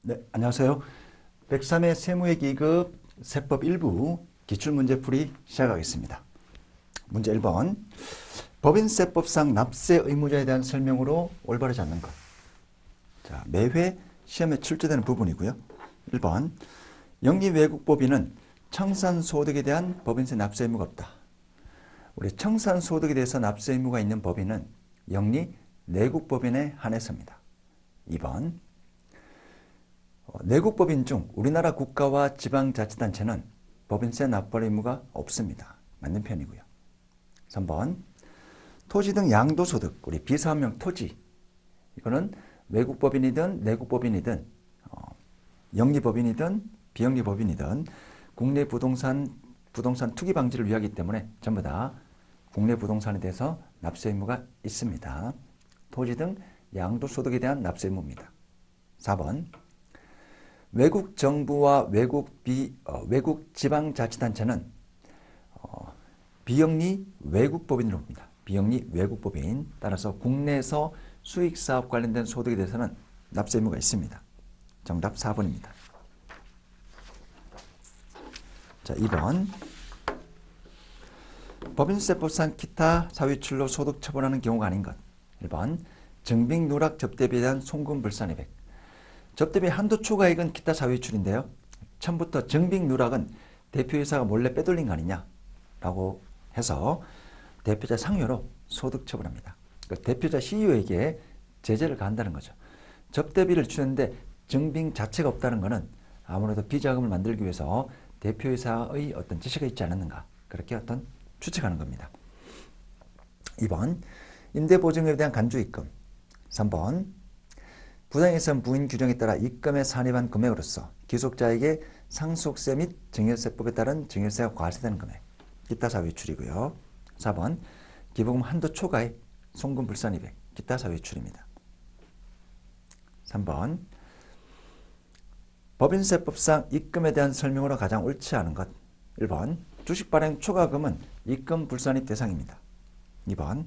네, 안녕하세요. 103회 세무회 기급 세법 일부 기출문제풀이 시작하겠습니다. 문제 1번. 법인세법상 납세 의무자에 대한 설명으로 올바르지 않는 것. 자, 매회 시험에 출제되는 부분이고요. 1번. 영리외국법인은 청산소득에 대한 법인세 납세 의무가 없다. 우리 청산소득에 대해서 납세 의무가 있는 법인은 영리내국법인에 한해서입니다. 2번. 내국법인 중 우리나라 국가와 지방자치단체는 법인세 납부 의무가 없습니다. 맞는 편이고요. 3번. 토지 등 양도소득, 우리 비사업용 토지. 이거는 외국법인이든 내국법인이든 영리법인이든 비영리법인이든 국내 부동산 투기 방지를 위하기 때문에 전부 다 국내 부동산에 대해서 납세 의무가 있습니다. 토지 등 양도소득에 대한 납세 의무입니다. 4번. 외국 정부와 외국 지방자치단체는 비영리 외국법인으로 봅니다. 비영리 외국법인. 따라서 국내에서 수익사업 관련된 소득에 대해서는 납세 의무가 있습니다. 정답 4번입니다. 자, 2번. 법인세법상 기타 사유출로 소득 처분하는 경우가 아닌 것. 1번. 증빙 누락 접대비에 대한 송금 불산입액. 접대비 한도 초과액은 기타 사유출인데요. 처음부터 증빙 누락은 대표이사가 몰래 빼돌린 거 아니냐라고 해서 대표자 상여로 소득 처분합니다. 그러니까 대표자 CEO에게 제재를 가한다는 거죠. 접대비를 주는데 증빙 자체가 없다는 것은 아무래도 비자금을 만들기 위해서 대표이사의 어떤 지시가 있지 않았는가, 그렇게 어떤 추측하는 겁니다. 2번. 임대보증에 대한 간주입금. 3번. 부당이익선 부인 규정에 따라 입금에 산입한 금액으로서 기속자에게 상속세 및 증여세법에 따른 증여세가 과세되는 금액. 기타 사유출이고요. 4번. 기부금 한도 초과의 송금 불산입액. 기타 사유출입니다. 3번. 법인세법상 입금에 대한 설명으로 가장 옳지 않은 것. 1번. 주식 발행 초과금은 입금 불산입 대상입니다. 2번.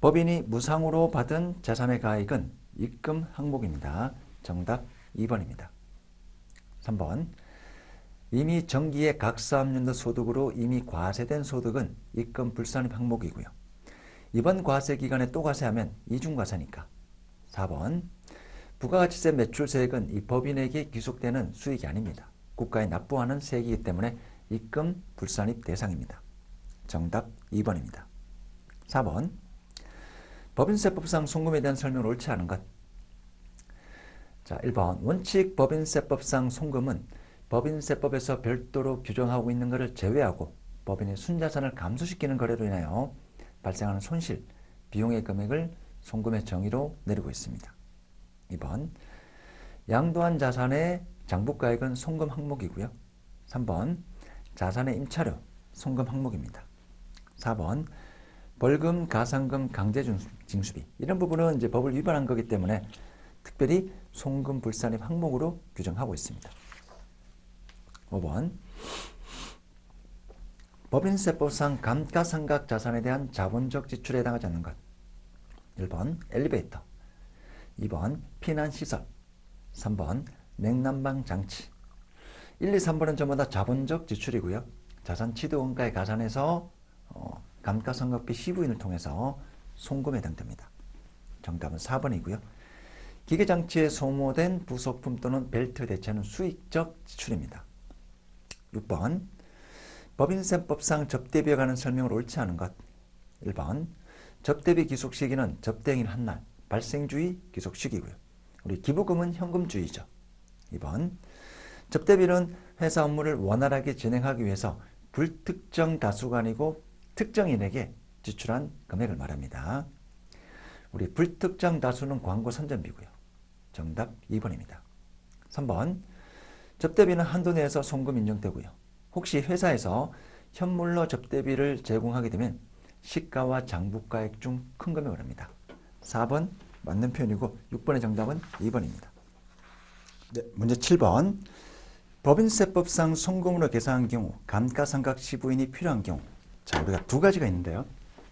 법인이 무상으로 받은 재산의 가액은 입금 항목입니다. 정답 2번입니다. 3번. 이미 정기의 각사업연도 소득으로 이미 과세된 소득은 입금 불산입 항목이고요. 이번 과세 기간에 또 과세하면 이중과세니까. 4번. 부가가치세 매출세액은 이 법인에게 귀속되는 수익이 아닙니다. 국가에 납부하는 세액이기 때문에 입금 불산입 대상입니다. 정답 2번입니다. 4번. 법인세법상 송금에 대한 설명은 옳지 않은 것. 자, 1번. 원칙 법인세법상 송금은 법인세법에서 별도로 규정하고 있는 것을 제외하고 법인의 순자산을 감소시키는 거래로 인하여 발생하는 손실, 비용의 금액을 송금의 정의로 내리고 있습니다. 2번. 양도한 자산의 장부가액은 송금 항목이고요. 3번. 자산의 임차료, 송금 항목입니다. 4번. 벌금, 가산금, 강제징수비. 이런 부분은 이제 법을 위반한 거기 때문에 특별히 송금 불산입 항목으로 규정하고 있습니다. 5번. 법인세법상 감가상각 자산에 대한 자본적 지출에 해당하지 않는 것. 1번. 엘리베이터. 2번. 피난시설. 3번. 냉난방 장치. 1, 2, 3번은 전부 다 자본적 지출이고요. 자산취득원가에 가산해서 감가상각비 시부인을 통해서 송금에 해당됩니다. 정답은 4번이고요. 기계장치에 소모된 부속품 또는 벨트 대체는 수익적 지출입니다. 6번. 법인세법상 접대비에 관한 설명을 옳지 않은 것. 1번. 접대비 기속 시기는 접대행일 한날, 발생주의 기속 시기고요. 우리 기부금은 현금주의죠. 2번. 접대비는 회사 업무를 원활하게 진행하기 위해서 불특정 다수가 아니고 특정인에게 지출한 금액을 말합니다. 우리 불특정 다수는 광고 선전비고요. 정답 2번입니다. 3번. 접대비는 한도 내에서 송금 인정되고요. 혹시 회사에서 현물로 접대비를 제공하게 되면 시가와 장부가액 중 큰 금액을 합니다. 4번 맞는 표현이고 6번의 정답은 2번입니다. 네, 문제 7번. 법인세법상 송금으로 계산한 경우 감가상각 시부인이 필요한 경우. 자, 우리가 두 가지가 있는데요.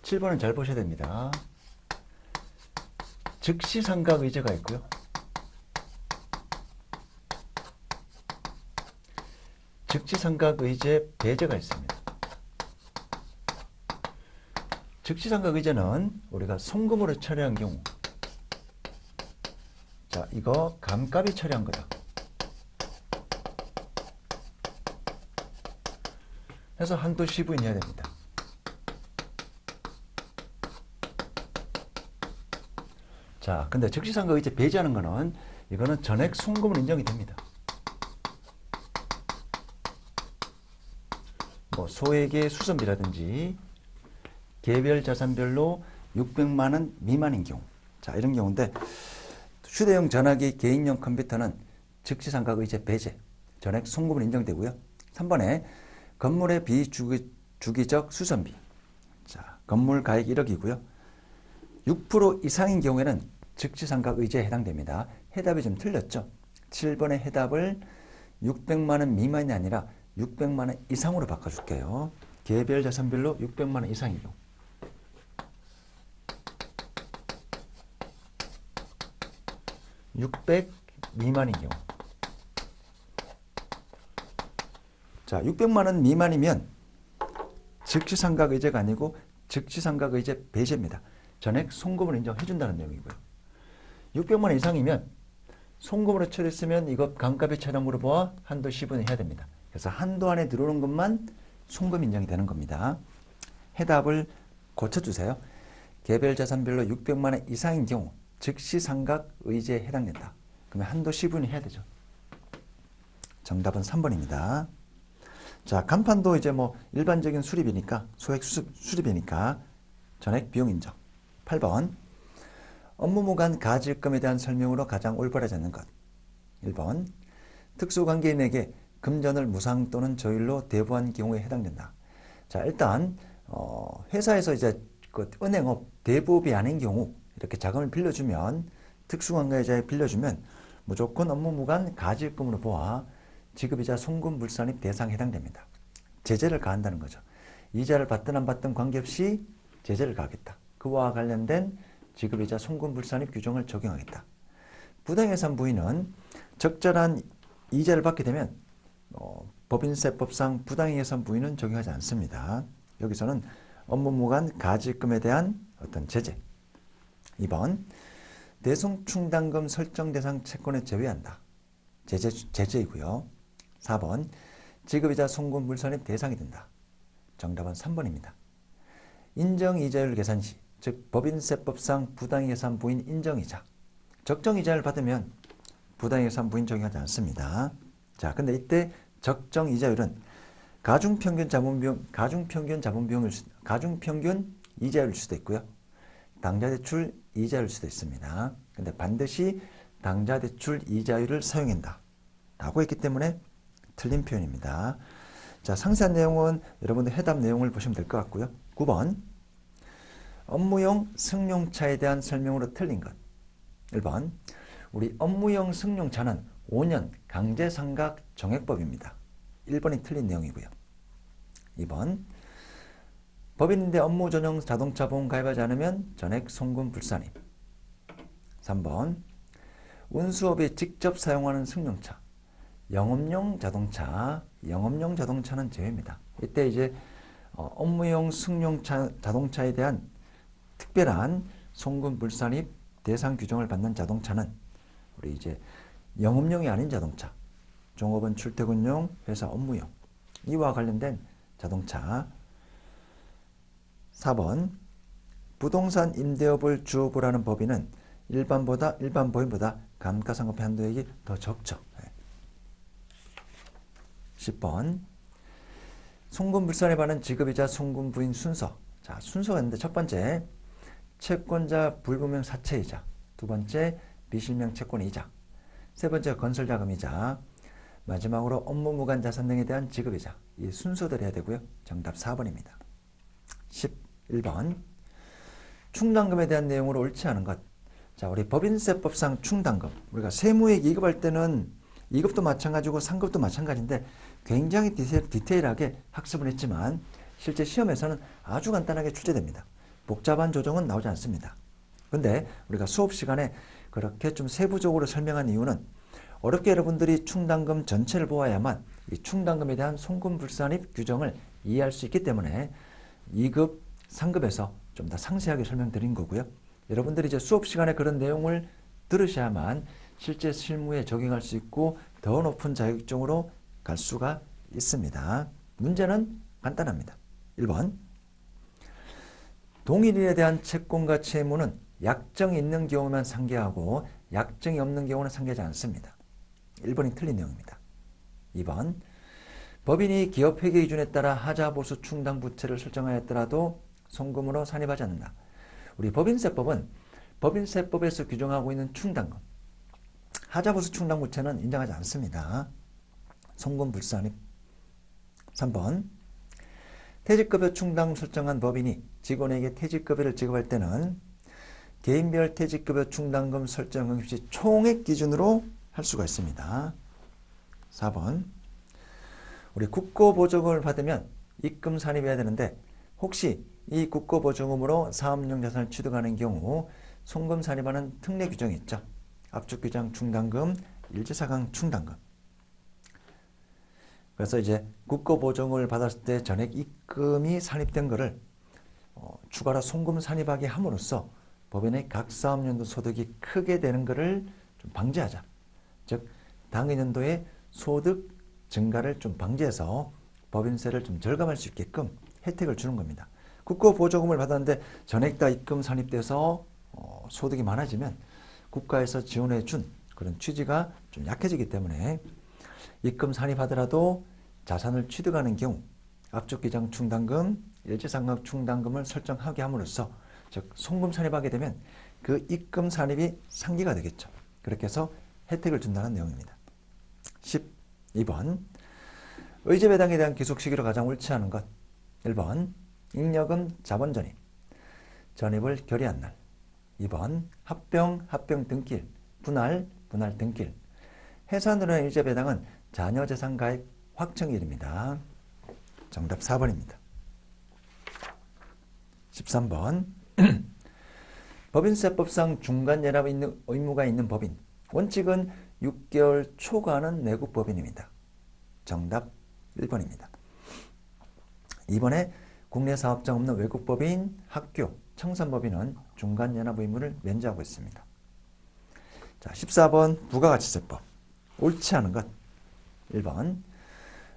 7번은 잘 보셔야 됩니다. 즉시 상각 의제가 있고요. 즉시삼각의제 배제가 있습니다. 즉시삼각의제는 우리가 송금으로 처리한 경우, 자, 이거 감값이 처리한 거다. 해서 한도 시부인해야 됩니다. 자, 근데 즉시삼각의제 배제하는 거는 이거는 전액 송금은 인정이 됩니다. 뭐 소액의 수선비라든지 개별 자산별로 600만 원 미만인 경우, 자, 이런 경우인데 휴대용 전화기, 개인용 컴퓨터는 즉시삼각의제 배제, 전액 송금은 인정되고요. 3번에 건물의 비주기적 수선비, 자, 건물 가액 1억이고요. 6% 이상인 경우에는 즉시삼각의제에 해당됩니다. 해답이 좀 틀렸죠. 7번의 해답을 600만 원 미만이 아니라 600만 원 이상으로 바꿔줄게요. 개별 자산별로 600만 원 이상인 경우. 600 미만인 경우. 자, 600만 원 미만이면 즉시삼각의제가 아니고 즉시삼각의제 배제입니다. 전액 송금을 인정해 준다는 내용이고요. 600만 원 이상이면 송금으로 처리했으면 이거 감가비 차량으로 보아 한도 시분을 해야 됩니다. 그래서 한도 안에 들어오는 것만 송금 인정이 되는 겁니다. 해답을 고쳐주세요. 개별 자산별로 600만 원 이상인 경우 즉시삼각의제에 해당된다. 그러면 한도 시분이 해야 되죠. 정답은 3번입니다. 자, 간판도 이제 뭐 일반적인 수리비니까, 소액 수리비니까 전액 비용 인정. 8번 업무무관 가질금에 대한 설명으로 가장 올바르지 않는 것. 1번 특수관계인에게 금전을 무상 또는 조율로 대부한 경우에 해당된다. 자, 일단 회사에서 이제 그 은행업 대부업이 아닌 경우 이렇게 자금을 빌려주면, 특수관계자에 빌려주면 무조건 업무무관 가질금으로 보아 지급이자 송금 불산입 대상에 해당됩니다. 제재를 가한다는 거죠. 이자를 받든 안 받든 관계없이 제재를 가하겠다. 그와 관련된 지급이자 송금 불산입 규정을 적용하겠다. 부당예산 부인은 적절한 이자를 받게 되면 법인세법상 부당예산 부인은 적용하지 않습니다. 여기서는 업무무관 가질금에 대한 어떤 제재. 2번 대송충당금 설정 대상 채권에 제외한다. 제재이고요. 4번 지급이자 송금 불산입 대상이 된다. 정답은 3번입니다. 인정이자율 계산 시, 즉 법인세법상 부당예산 부인 인정이자, 적정이자를 받으면 부당예산 부인 적용하지 않습니다. 자, 근데 이때 적정이자율은 가중평균 이자율일 수도 있고요. 당좌대출 이자율일 수도 있습니다. 근데 반드시 당좌대출 이자율을 사용한다 라고 했기 때문에 틀린 표현입니다. 자, 상세한 내용은 여러분들 해답 내용을 보시면 될 것 같고요. 9번 업무용 승용차에 대한 설명으로 틀린 것. 1번 우리 업무용 승용차는 5년 강제상각 정액법입니다. 1번이 틀린 내용이고요. 2번 법인인데 업무 전용 자동차 보험 가입하지 않으면 전액 송금 불산입. 3번 운수업에 직접 사용하는 승용차, 영업용 자동차는 제외입니다. 이때 이제 업무용 승용차 자동차에 대한 특별한 송금 불산입 대상 규정을 받는 자동차는 우리 이제 영업용이 아닌 자동차, 종업원 출퇴근용, 회사 업무용, 이와 관련된 자동차. 4번 부동산 임대업을 주업을 하는 법인은 일반 법인보다 감가상각비 한도액이 더 적죠. 10번 송금 불산에 관한 지급이자 송금 부인 순서. 자, 순서가 있는데 첫 번째 채권자 불분명 사채이자, 두 번째 미실명 채권이자, 세 번째 건설자금이자, 마지막으로 업무무관 자산 등에 대한 지급이자. 이 순서대로 해야 되고요. 정답 4번입니다. 11번 충당금에 대한 내용으로 옳지 않은 것. 자, 우리 법인세법상 충당금, 우리가 세무액 이급할 때는 이급도 마찬가지고 상급도 마찬가지인데 굉장히 디테일하게 학습을 했지만 실제 시험에서는 아주 간단하게 출제됩니다. 복잡한 조정은 나오지 않습니다. 근데 우리가 수업 시간에 그렇게 좀 세부적으로 설명한 이유는 어렵게 여러분들이 충당금 전체를 보아야만 이 충당금에 대한 송금불산입 규정을 이해할 수 있기 때문에 2급, 3급에서 좀 더 상세하게 설명드린 거고요. 여러분들이 이제 수업 시간에 그런 내용을 들으셔야만 실제 실무에 적용할 수 있고 더 높은 자격증으로 갈 수가 있습니다. 문제는 간단합니다. 1번. 동일인에 대한 채권과 채무는 약정이 있는 경우만 상계하고 약정이 없는 경우는 상계하지 않습니다. 1번이 틀린 내용입니다. 2번. 법인이 기업 회계 기준에 따라 하자보수 충당 부채를 설정하였더라도 송금으로 산입하지 않는다. 우리 법인세법은 법인세법에서 규정하고 있는 충당금, 하자보수 충당 부채는 인정하지 않습니다. 송금 불산입. 3번. 퇴직급여 충당금 설정한 법인이 직원에게 퇴직급여를 지급할 때는 개인별 퇴직급여 충당금 설정 응입 시 총액 기준으로 할 수가 있습니다. 4번. 우리 국고보조금을 받으면 입금 산입해야 되는데 혹시 이 국고보조금으로 사업용 자산을 취득하는 경우 송금 산입하는 특례 규정이 있죠. 압축기장 충당금, 일제사강 충당금. 그래서 이제 국고보조금을 받았을 때 전액 입금이 산입된 것을 추가로 송금 산입하게 함으로써 법인의 각 사업연도 소득이 크게 되는 것을 좀 방지하자. 즉 당해년도의 소득 증가를 좀 방지해서 법인세를 좀 절감할 수 있게끔 혜택을 주는 겁니다. 국고보조금을 받았는데 전액 다 입금 산입돼서 소득이 많아지면 국가에서 지원해 준 그런 취지가 좀 약해지기 때문에 입금 산입하더라도 자산을 취득하는 경우 압축기장 충당금, 일제상각 충당금을 설정하게 함으로써 즉 송금 산입하게 되면 그 입금 산입이 상기가 되겠죠. 그렇게 해서 혜택을 준다는 내용입니다. 12번. 의제배당에 대한 기속 시기로 가장 옳지 않은 것. 1번. 잉여금 자본 전입. 전입을 결의한 날. 2번. 합병 등길. 분할 등길. 해산으로 한 의제배당은 자녀재산 가입 확정일입니다. 정답 4번입니다. 13번. 법인세법상 중간연합 의무가 있는 법인. 원칙은 6개월 초과는 내국법인입니다. 정답 1번입니다. 이번에 국내 사업장 없는 외국법인, 학교, 청산법인은 중간연합 의무를 면제하고 있습니다. 자, 14번 부가가치세법. 옳지 않은 것. 1번.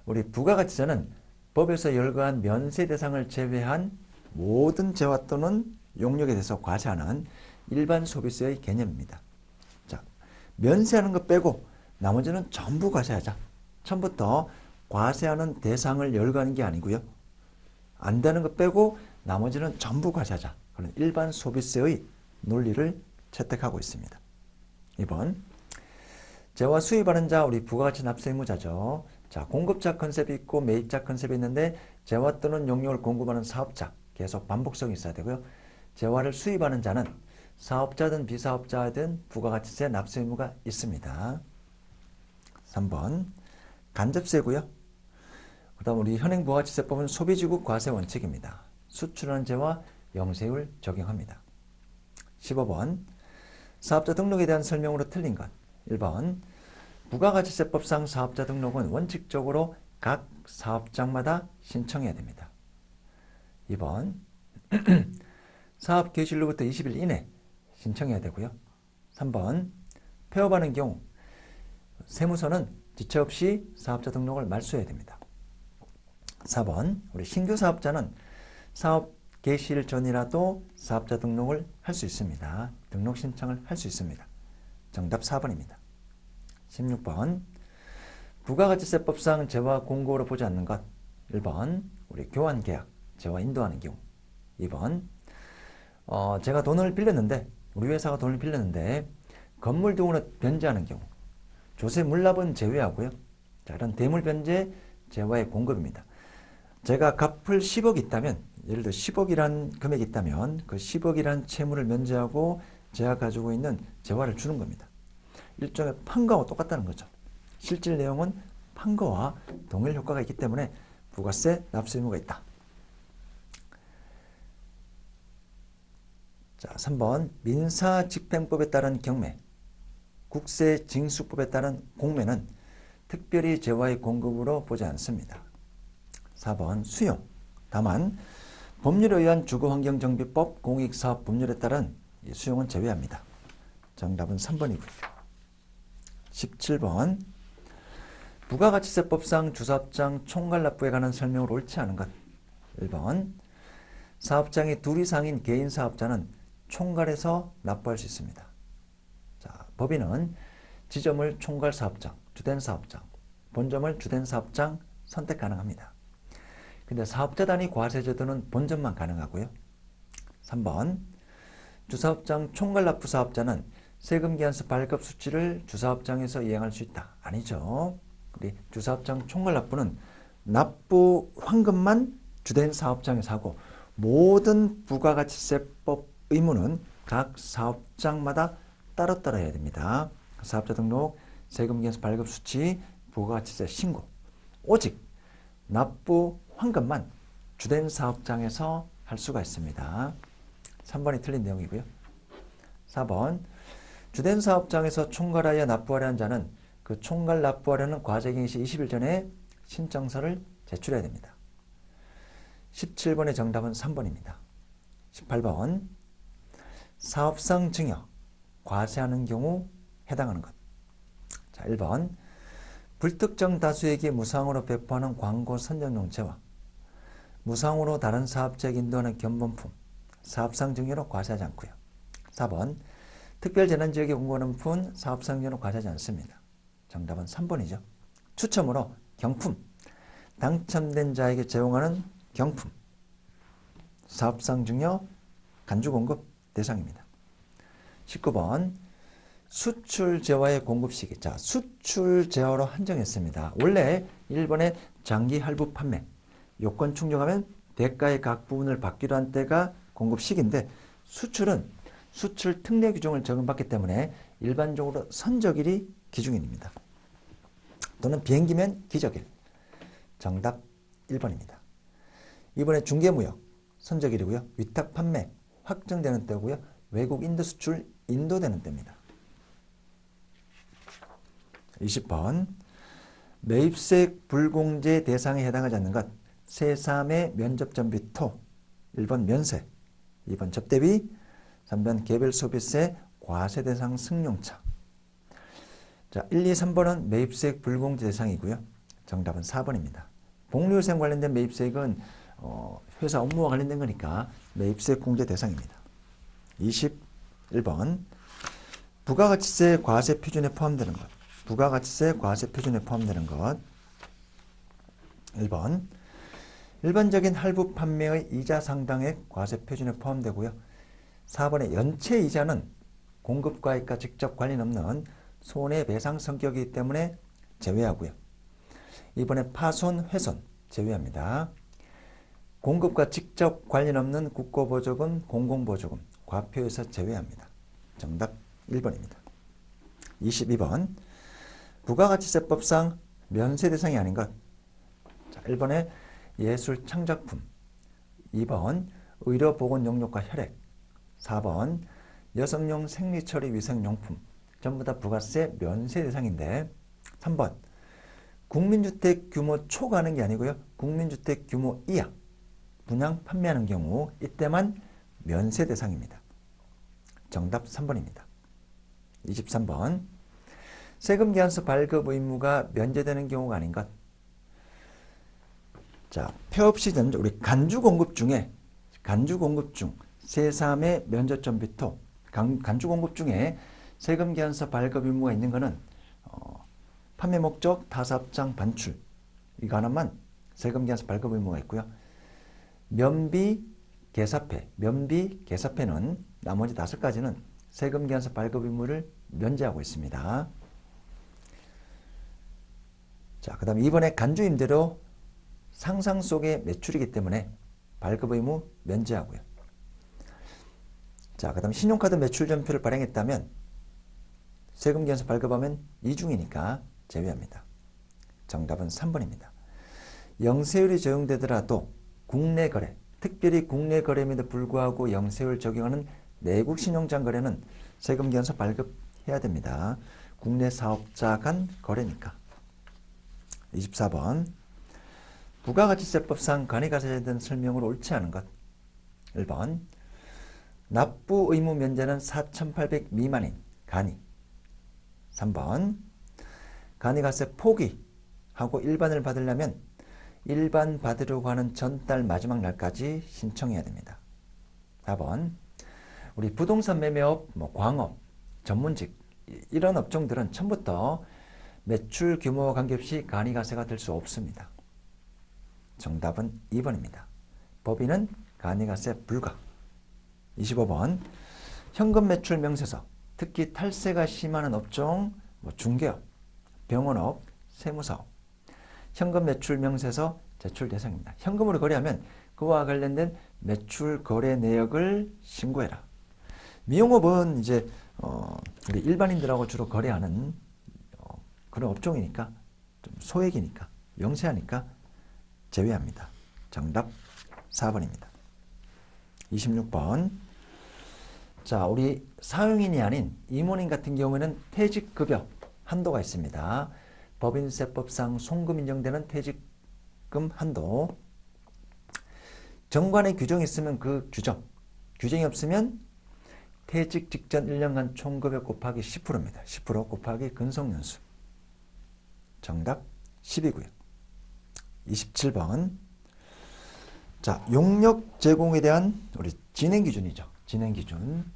우리 부가가치세는 법에서 열거한 면세 대상을 제외한 모든 재화 또는 용역에 대해서 과세하는 일반 소비세의 개념입니다. 자, 면세하는 것 빼고 나머지는 전부 과세하자. 처음부터 과세하는 대상을 열거하는 게 아니고요. 안 되는 것 빼고 나머지는 전부 과세하자. 그런 일반 소비세의 논리를 채택하고 있습니다. 2번. 재화 수입하는 자, 우리 부가가치 납세 의무자죠. 자, 공급자 컨셉이 있고 매입자 컨셉이 있는데 재화 또는 용역을 공급하는 사업자, 계속 반복성이 있어야 되고요. 재화를 수입하는 자는 사업자든 비사업자든 부가가치세 납세 의무가 있습니다. 3번. 간접세고요. 그 다음 우리 현행 부가가치세법은 소비지국 과세 원칙입니다. 수출하는 재화 영세율 적용합니다. 15번. 사업자 등록에 대한 설명으로 틀린 것. 1번. 부가가치세법상 사업자 등록은 원칙적으로 각 사업장마다 신청해야 됩니다. 2번. 사업 개시일로부터 20일 이내 신청해야 되고요. 3번. 폐업하는 경우 세무서는 지체 없이 사업자 등록을 말소해야 됩니다. 4번. 우리 신규 사업자는 사업 개시일 전이라도 사업자 등록을 할 수 있습니다. 등록 신청을 할 수 있습니다. 정답 4번입니다. 16번. 부가가치세법상 재화 공고로 보지 않는 것. 1번. 우리 교환계약, 재화 인도하는 경우. 2번. 제가 돈을 빌렸는데 우리 회사가 돈을 빌렸는데 건물 등으로 변제하는 경우. 조세 물납은 제외하고요. 자, 이런 대물 변제 재화의 공급입니다. 제가 갚을 10억이 있다면 예를 들어 10억이란 금액이 있다면 그 10억이란 채무를 면제하고 제가 가지고 있는 재화를 주는 겁니다. 일종의 판거와 똑같다는 거죠. 실질 내용은 판거와 동일 효과가 있기 때문에 부가세 납세 의무가 있다. 자, 3번. 민사집행법에 따른 경매, 국세징수법에 따른 공매는 특별히 재화의 공급으로 보지 않습니다. 4번 수용. 다만 법률에 의한 주거환경정비법 공익사업법률에 따른 이 수용은 제외합니다. 정답은 3번이고요. 17번 부가가치세법상 주사업장 총괄납부에 관한 설명을 옳지 않은 것. 1번 사업장이 둘 이상인 개인사업자는 총괄해서 납부할 수 있습니다. 자, 법인은 지점을 총괄사업장, 주된사업장, 본점을 주된사업장 선택 가능합니다. 근데 사업자 단위 과세제도는 본점만 가능하고요. 3번 주사업장 총괄납부 사업자는 세금계산서 발급 수치를 주사업장에서 이행할 수 있다. 아니죠. 우리 주사업장 총괄납부는 납부 황금만 주된 사업장에서 하고 모든 부가가치세법 의무는 각 사업장마다 따로따로 해야 됩니다. 사업자 등록, 세금계산서 발급 수치, 부가가치세 신고. 오직 납부 황금만 주된 사업장에서 할 수가 있습니다. 3번이 틀린 내용이고요. 4번 주된 사업장에서 총괄하여 납부하려는 자는 그 총괄 납부하려는 과세기일 시 20일 전에 신청서를 제출해야 됩니다. 17번의 정답은 3번입니다. 18번 사업상 증여, 과세하는 경우 해당하는 것. 자, 1번 불특정 다수에게 무상으로 배포하는 광고 선전용 재화, 무상으로 다른 사업자에게 인도하는 견본품, 사업상 증여로 과세하지 않고요. 4번 특별재난지역에 공고하는 품, 사업상 증여로 과세하지 않습니다. 정답은 3번이죠. 추첨으로 경품, 당첨된 자에게 제공하는 경품, 사업상 증여, 간주공급 대상입니다. 19번 수출재화의 공급시기. 자, 수출재화로 한정했습니다. 원래 1번의 장기할부 판매, 요건 충족하면 대가의 각 부분을 받기로 한 때가 공급시기인데 수출은 수출 특례 규정을 적용받기 때문에 일반적으로 선적일이 기준일입니다. 또는 비행기면 기적일. 정답 1번입니다. 이번에 중개무역 선적일이고요. 위탁 판매 확정되는 때고요. 외국 인도 수출 인도되는 때입니다. 20번 매입세액 불공제 대상에 해당하지 않는 것. 세3의 면접전비 토. 1번 면세, 2번 접대비, 3번 개별 소비세 과세 대상 승용차. 자, 1, 2, 3번은 매입세액 불공제 대상이고요. 정답은 4번입니다. 복리후생 관련된 매입세액은 회사 업무와 관련된 거니까 매입세액 공제 대상입니다. 21번 부가가치세 과세 표준에 포함되는 것. 부가가치세 과세 표준에 포함되는 것. 1번 일반적인 할부 판매의 이자 상당액 과세 표준에 포함되고요. 4번의 연체이자는 공급과액과 직접 관련 없는 손해배상 성격이기 때문에 제외하고요. 이번에 파손, 훼손 제외합니다. 공급과 직접 관련 없는 국고보조금, 공공보조금, 과표에서 제외합니다. 정답 1번입니다. 22번 부가가치세법상 면세 대상이 아닌 것. 자, 1번에 예술 창작품, 2번 의료보건용료과 혈액, 4번 여성용 생리처리 위생용품 전부 다 부가세 면세 대상인데 3번 국민주택 규모 초과하는 게 아니고요. 국민주택 규모 이하 분양 판매하는 경우 이때만 면세 대상입니다. 정답 3번입니다. 23번 세금계산서 발급 의무가 면제되는 경우가 아닌 것. 자, 폐업시 전자 우리 간주공급 중 세3의 면접전비토 간주공급 중에 세금계산서 발급 의무가 있는 것은 판매 목적 타사업장 반출 이거 하나만 세금계산서 발급 의무가 있고요. 면비 계사패는 나머지 5가지는 세금계산서 발급 의무를 면제하고 있습니다. 자, 그 다음 이번에 간주임대료 상상 속의 매출이기 때문에 발급 의무 면제하고요. 자, 그 다음 신용카드 매출 전표를 발행했다면 세금계산서 발급하면 이중이니까 제외합니다. 정답은 3번입니다. 영세율이 적용되더라도 국내 거래, 특별히 국내 거래임에도 불구하고 영세율 적용하는 내국 신용장 거래는 세금계산서 발급해야 됩니다. 국내 사업자 간 거래니까. 24번. 부가가치세법상 간이가세에 대한 설명으로 옳지 않은 것. 1번. 납부 의무 면제는 4,800 미만인 간이. 3번. 간이가세 포기하고 일반을 받으려면 일반 받으려고 하는 전달 마지막 날까지 신청해야 됩니다. 4번. 우리 부동산 매매업, 광업, 전문직 이런 업종들은 처음부터 매출 규모와 관계없이 간이가세가 될 수 없습니다. 정답은 2번입니다. 법인은 간이가세 불가. 25번. 현금 매출 명세서, 특히 탈세가 심한 업종, 중개업, 병원업, 세무사업, 현금 매출 명세서 제출 대상입니다. 현금으로 거래하면 그와 관련된 매출 거래 내역을 신고해라. 미용업은 이제 우리 일반인들하고 주로 거래하는 그런 업종이니까 좀 소액이니까 영세하니까 제외합니다. 정답 4번입니다. 26번. 자, 우리 사용인이 아닌 임원인 같은 경우에는 퇴직급여 한도가 있습니다. 법인세법상 송금 인정되는 퇴직금 한도. 정관의 규정이 있으면 그 규정이 없으면 퇴직 직전 1년간 총급여 곱하기 10%입니다. 10% 곱하기 근속연수. 정답 10이고요. 27번. 자, 용역 제공에 대한 우리 진행 기준이죠. 진행 기준.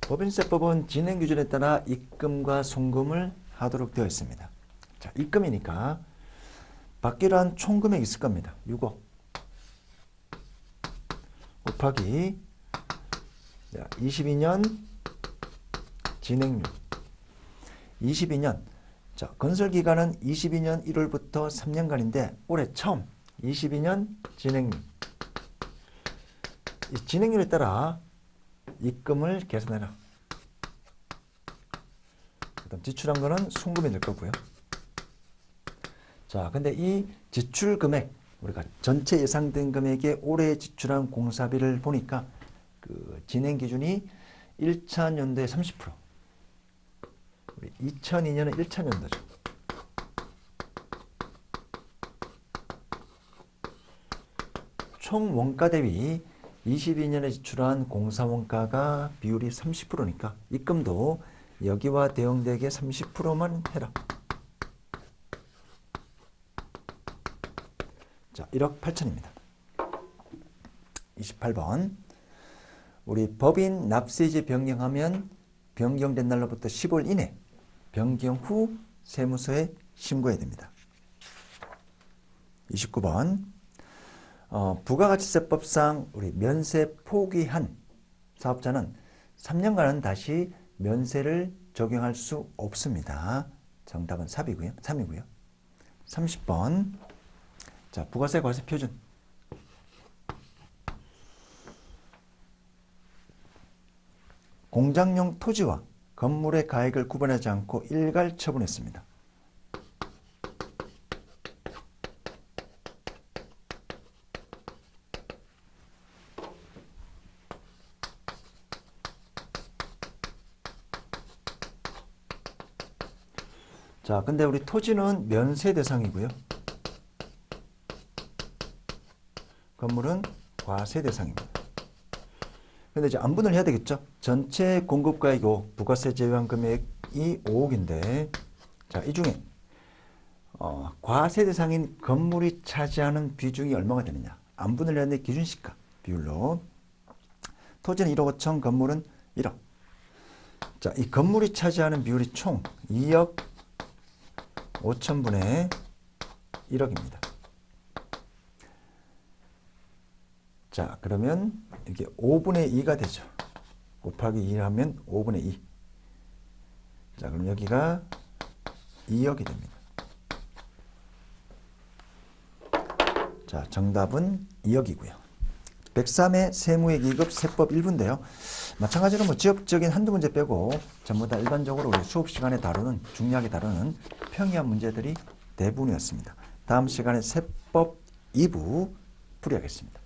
법인세법은 진행 기준에 따라 입금과 송금을 하도록 되어 있습니다. 자, 입금이니까 받기로 한 총금액이 있을 겁니다. 6억 곱하기 22년 진행률. 22년. 자, 건설기간은 22년 1월부터 3년간인데 올해 처음 22년 진행률. 이 진행률에 따라 입금을 계산해라. 그다음 지출한 거는 송금이 될 거고요. 자, 근데 이 지출 금액, 우리가 전체 예상된 금액에 올해 지출한 공사비를 보니까 그 진행 기준이 1차 연도에 30%. 2002년은 1차 연도죠. 총 원가 대비 22년에 지출한 공사 원가가 비율이 30%니까 입금도 여기와 대응되게 30%만 해라. 자, 1억 8천입니다. 28번. 우리 법인 납세지 변경하면 변경된 날로부터 10월 이내, 변경 후 세무서에 신고해야 됩니다. 29번. 부가가치세법상 우리 면세 포기한 사업자는 3년간은 다시 면세를 적용할 수 없습니다. 정답은 3이고요. 30번. 자, 부가세 과세 표준. 공장용 토지와 건물의 가액을 구분하지 않고 일괄 처분했습니다. 자, 근데 우리 토지는 면세 대상이고요. 건물은 과세 대상입니다. 근데 이제 안분을 해야 되겠죠. 전체 공급가액이 5억, 부가세 제외한 금액이 5억인데, 자, 이 중에 과세 대상인 건물이 차지하는 비중이 얼마가 되느냐. 안분을 해야 되는데 기준시가 비율로. 토지는 1억 5천, 건물은 1억. 자, 이 건물이 차지하는 비율이 총 2억 5천분의 1억입니다. 자, 그러면 이게 5분의 2가 되죠. 곱하기 2 하면 5분의 2. 자, 그럼 여기가 2억이 됩니다. 자, 정답은 2억이고요. 103회 세무의 2급 세법 1부인데요. 마찬가지로 지역적인 한두 문제 빼고 전부 다 일반적으로 우리 수업 시간에 중요하게 다루는 평이한 문제들이 대부분이었습니다. 다음 시간에 세법 2부 풀이하겠습니다.